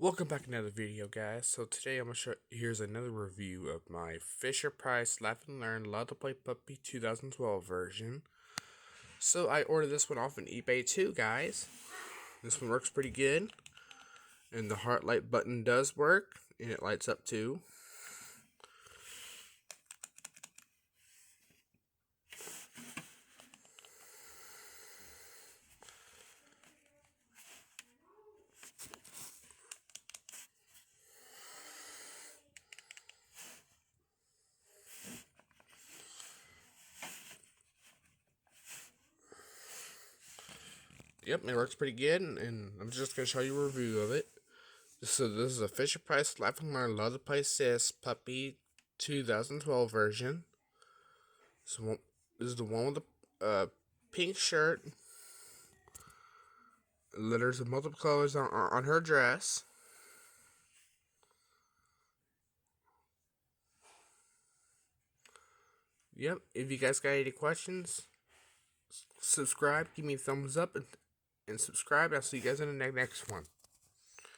Welcome back to another video, guys. So today I'm gonna show here's another review of my Fisher Price Laugh and Learn Love to Play Puppy 2012 version. So I ordered this one off on eBay too, guys. This one works pretty good, and the heart light button does work, and it lights up too. Yep, it works pretty good, and I'm just gonna show you a review of it. So this is a Fisher Price Laugh and Learn Love to Play Sis Puppy 2012 version. So this is the one with the pink shirt. Letters of multiple colors on her dress. Yep, if you guys got any questions, subscribe, give me a thumbs up, and subscribe. I'll see you guys in the next one.